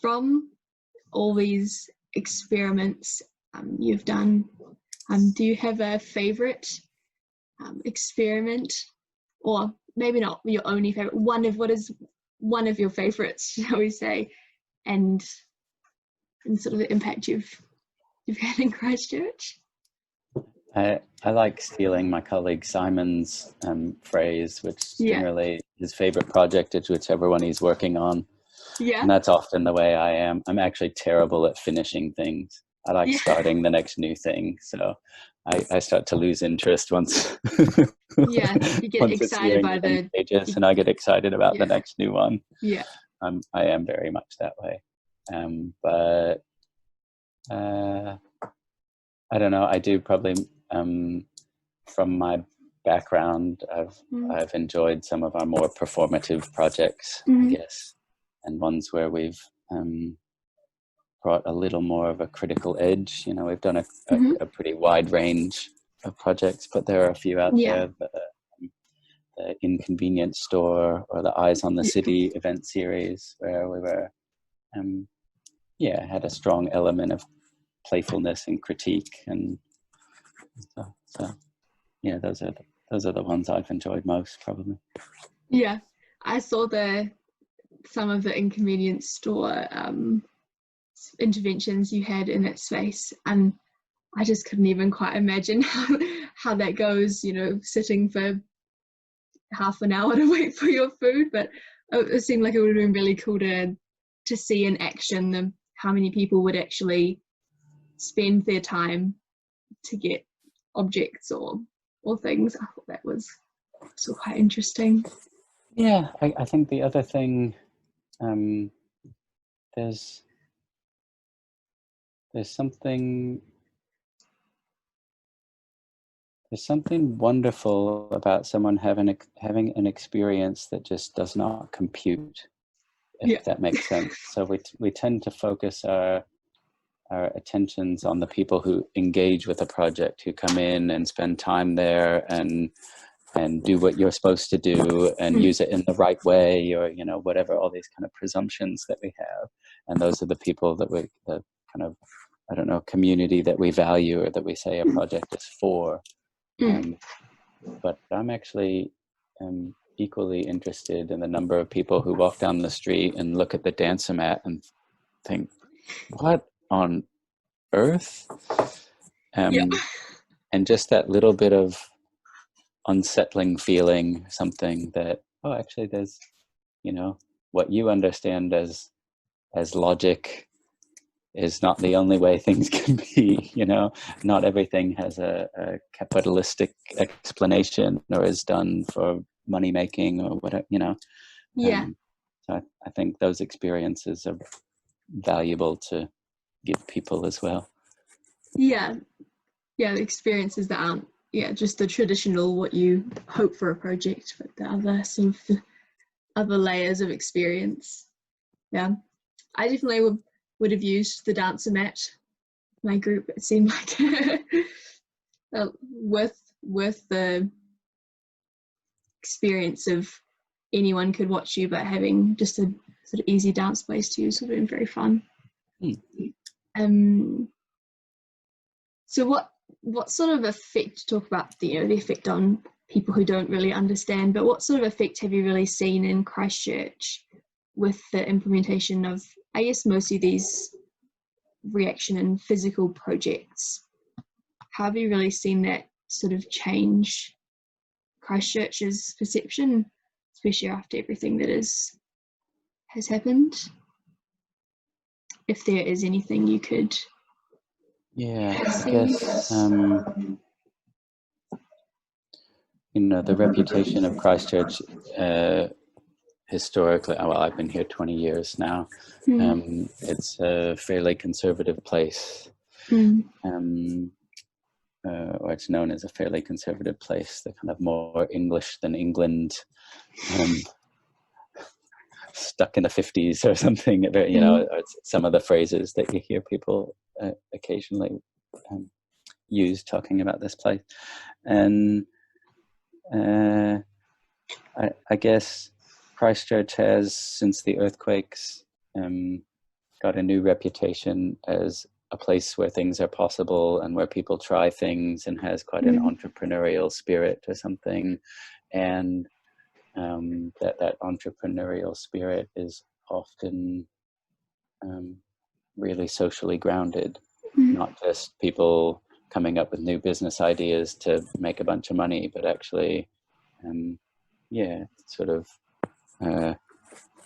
from all these experiments you've done, do you have a favorite experiment, or maybe not your only favorite, what is one of your favorites, shall we say, and sort of the impact you've had in Christchurch? I like stealing my colleague Simon's phrase, which generally his favorite project is whichever one he's working on. Yeah. And that's often the way I am. I'm actually terrible at finishing things. I like starting the next new thing. So I start to lose interest once. You get excited by the pages, and I get excited about the next new one. Yeah. I am very much that way. But I don't know. I do probably, from my background, I've enjoyed some of our more performative projects, I guess, and ones where we've brought a little more of a critical edge. You know, we've done a pretty wide range of projects, but there are a few out there. The Inconvenience Store or the Eyes on the City event series, where we were, had a strong element of playfulness and critique, and so those are the ones I've enjoyed most, probably. Yeah, I saw some of the Inconvenience Store interventions you had in that space, and I just couldn't even quite imagine how that goes, you know, sitting for half an hour to wait for your food. But it seemed like it would have been really cool to see in action how many people would actually spend their time to get objects or things. I thought that was so quite interesting. Yeah, I think the other thing, there's something wonderful about someone having an experience that just does not compute, if that makes sense. So we tend to focus our attentions on the people who engage with a project, who come in and spend time there and do what you're supposed to do and use it in the right way, or, you know, whatever, all these kind of presumptions that we have. And those are the people that the kind of, I don't know, community that we value, or that we say a project is for. But I'm actually equally interested in the number of people who walk down the street and look at the Dance-O-Mat and think, what on earth? And just that little bit of unsettling feeling, something that, oh, actually there's, you know, what you understand as logic is not the only way things can be. You know, not everything has a capitalistic explanation or is done for money making or whatever, you know. So I think those experiences are valuable to give people as well. The experiences that aren't just the traditional, what you hope for a project, but the other sort of other layers of experience. I definitely would have used the Dance-O-Mat. My group, it seemed like worth the experience of anyone could watch you, but having just a sort of easy dance place to use would have been very fun. So what sort of effect, talk about the effect on people who don't really understand, but what sort of effect have you really seen in Christchurch with the implementation of, I guess, mostly these reaction and physical projects? How have you really seen that sort of change Christchurch's perception, especially after everything that has happened? If there is anything you could... I guess, you know, the reputation of Christchurch historically, well, I've been here 20 years now. It's a fairly conservative place. Or it's known as a fairly conservative place, the kind of more English than England, stuck in the 50s or something, you know, some of the phrases that you hear people occasionally use talking about this place. And I guess Christchurch has, since the earthquakes, got a new reputation as a place where things are possible and where people try things, and has quite an entrepreneurial spirit or something. And that entrepreneurial spirit is often really socially grounded, not just people coming up with new business ideas to make a bunch of money, but actually, sort of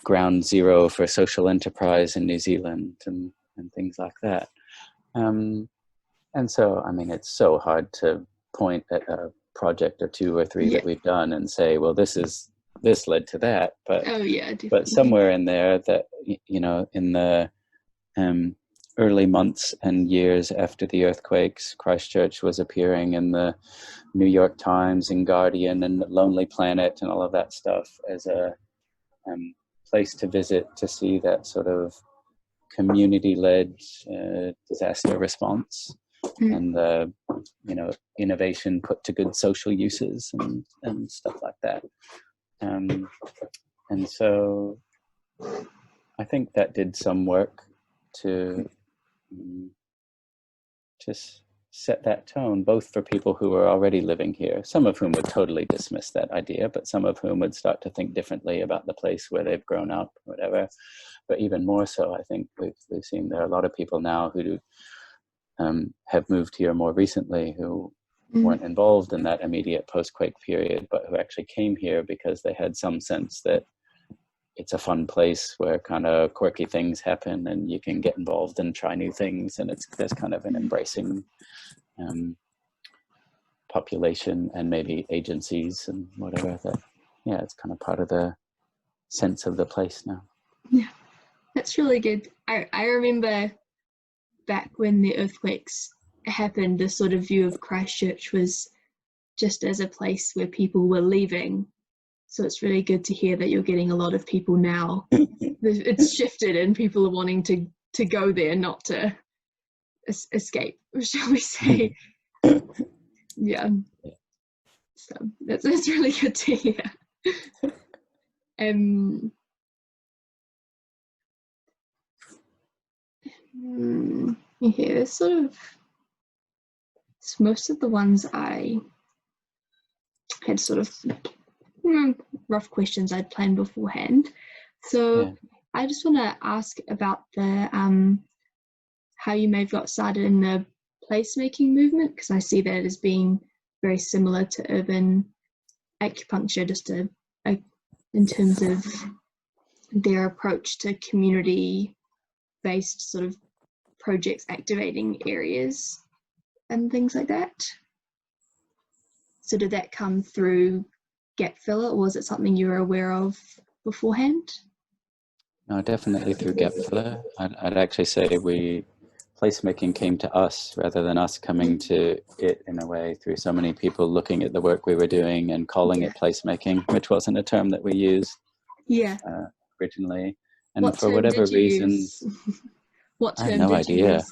ground zero for social enterprise in New Zealand and things like that. And so, I mean, it's so hard to point at a project or two or three that we've done and say, well, this led to that. But but somewhere in there, that, you know, in the early months and years after the earthquakes, Christchurch was appearing in the New York Times and Guardian and Lonely Planet and all of that stuff as a place to visit, to see that sort of community-led disaster response and you know, innovation put to good social uses and stuff like that. And so I think that did some work to just set that tone, both for people who are already living here, some of whom would totally dismiss that idea, but some of whom would start to think differently about the place where they've grown up, whatever. But even more so, I think we've seen there are a lot of people now who have moved here more recently, who weren't involved in that immediate post-quake period, but who actually came here because they had some sense that it's a fun place where kind of quirky things happen and you can get involved and try new things, and there's kind of an embracing population and maybe agencies and whatever that, it's kind of part of the sense of the place now. Yeah, that's really good. I remember back when the earthquakes happened, the sort of view of Christchurch was just as a place where people were leaving. So it's really good to hear that you're getting a lot of people now. It's shifted and people are wanting to go there, not to escape, shall we say. Yeah. So that's really good to hear. Yeah, sort of, it's most of the ones I had sort of rough questions I'd planned beforehand. So I just want to ask about the how you may have got started in the placemaking movement, because I see that as being very similar to urban acupuncture, just in terms of their approach to community-based sort of projects, activating areas and things like that. So did that come through GapFiller, or was it something you were aware of beforehand? No, definitely through GapFiller. I'd actually say placemaking came to us rather than us coming to it, in a way, through so many people looking at the work we were doing and calling it placemaking, which wasn't a term that we used originally. And what for whatever reason, what term I have no idea.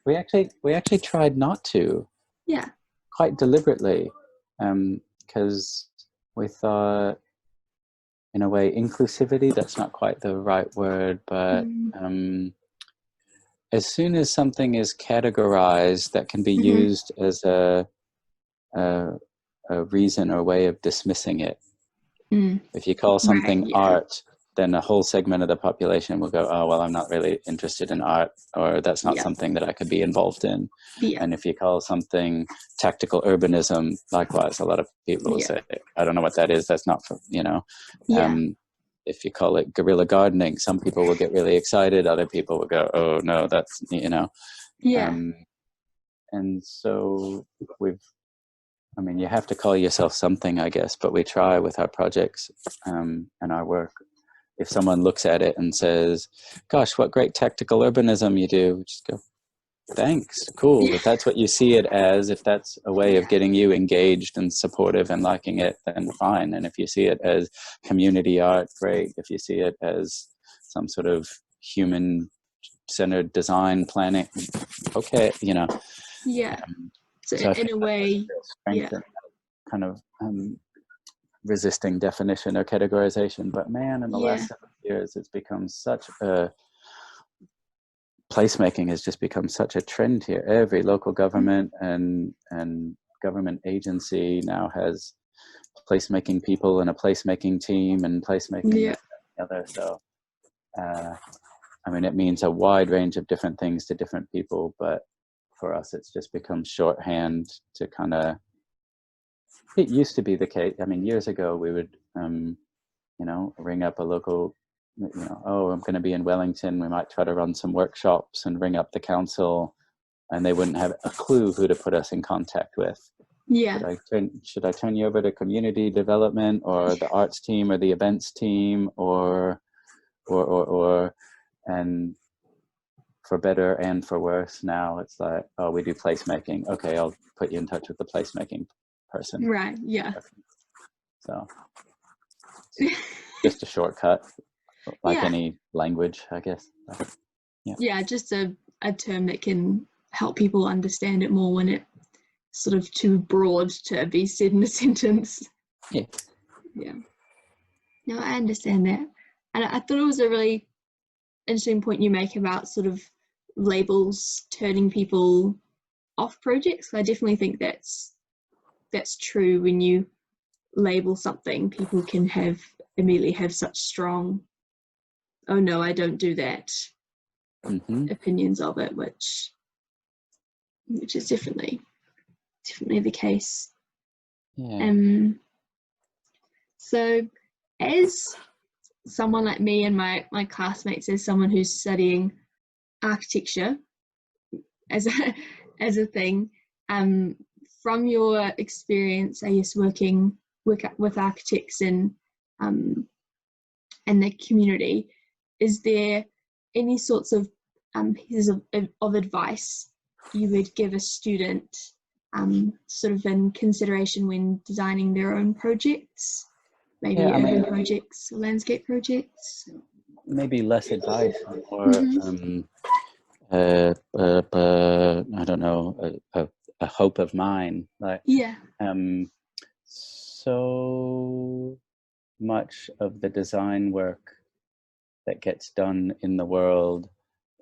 we actually tried not to. Yeah. Quite deliberately, because we thought, in a way, inclusivity, that's not quite the right word, but as soon as something is categorized, that can be used as a reason or way of dismissing it. If you call something art, then a whole segment of the population will go, oh, well, I'm not really interested in art, or that's not something that I could be involved in. And if you call something tactical urbanism, likewise, a lot of people will say, I don't know what that is. That's not for, you know. If you call it guerrilla gardening, some people will get really excited. Other people will go, oh, no, that's, you know. And so you have to call yourself something, I guess, but we try with our projects and our work. If someone looks at it and says, gosh, what great tactical urbanism you do, we just go, thanks, cool. If that's what you see it as, if that's a way of getting you engaged and supportive and liking it, then fine. And if you see it as community art, great. If you see it as some sort of human-centered design planning, okay, you know. So in a way, kind of resisting definition or categorization, but man, in the last 7 years, it's become such a placemaking has just become such a trend here. Every local government and government agency now has placemaking people and a placemaking team and placemaking Yeah. other. So, I mean, it means a wide range of different things to different people, but for us, it's just become shorthand to kind of, it used to be the case. I mean, years ago, we would, you know, ring up a local, you know, oh, I'm going to be in Wellington. We might try to run some workshops and ring up the council, and they wouldn't have a clue who to put us in contact with. Yeah. Should I turn you over to community development or the arts team or the events team or and for better and for worse, now it's like, oh, we do placemaking. Okay, I'll put you in touch with the placemaking person. Right. Yeah. So just a shortcut, like Yeah. any language, I guess. Yeah. Yeah, just a term that can help people understand it more when it's sort of too broad to be said in a sentence. Yeah. Yeah. No, I understand that. And I thought it was a really interesting point you make about sort of labels turning people off projects. I definitely think that's true. When you label something, people can immediately have such strong, oh no, I don't do that, opinions of it, which is definitely the case. Yeah. So as someone like me and my classmates, as someone who's studying architecture as a thing, from your experience, I guess, working with architects and the community, is there any sorts of pieces of advice you would give a student sort of in consideration when designing their own projects, maybe urban projects or landscape projects? Maybe less advice, more I don't know, a hope of mine. Like, so much of the design work that gets done in the world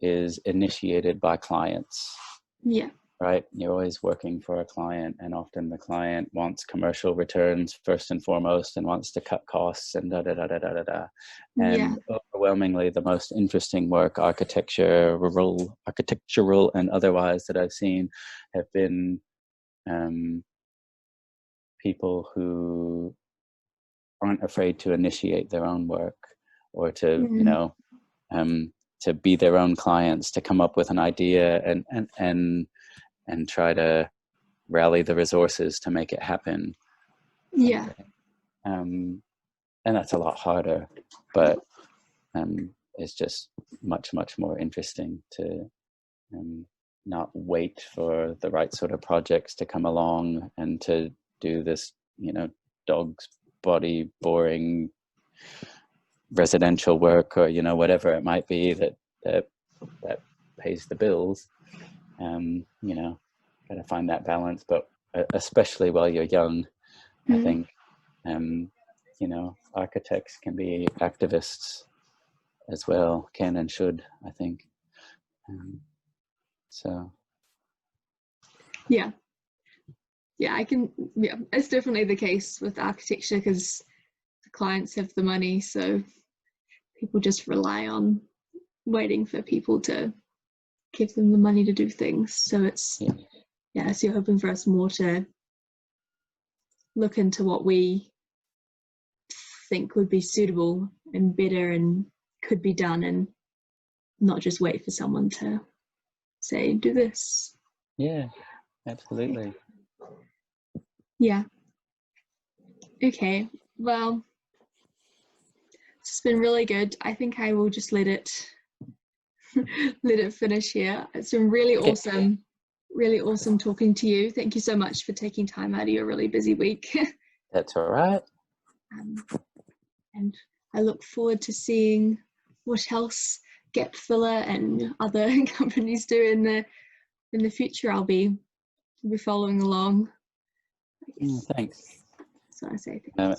is initiated by clients. Yeah. Right? You're always working for a client, and often the client wants commercial returns first and foremost and wants to cut costs and And overwhelmingly, the most interesting work, architectural and otherwise, that I've seen have been people who aren't afraid to initiate their own work, or to, you know, to be their own clients, to come up with an idea and try to rally the resources to make it happen. Yeah. And that's a lot harder, but it's just much more interesting to not wait for the right sort of projects to come along and to do this, you know, dog's body boring residential work, or, you know, whatever it might be that pays the bills. You know, gotta find that balance, but especially while you're young, I think, you know, architects can be activists as well, can and should, I think. So. Yeah, it's definitely the case with architecture, because the clients have the money, so people just rely on waiting for people to give them the money to do things. So it's so you're hoping for us more to look into what we think would be suitable and better and could be done, and not just wait for someone to say, do this. Yeah, absolutely. Yeah. Okay, well, it's been really good. I think I will just let it finish here. It's been really awesome talking to you. Thank you so much for taking time out of your really busy week. That's all right. And I look forward to seeing what else GapFiller and other companies do in the future. I'll be following along. Thanks. So I say thanks.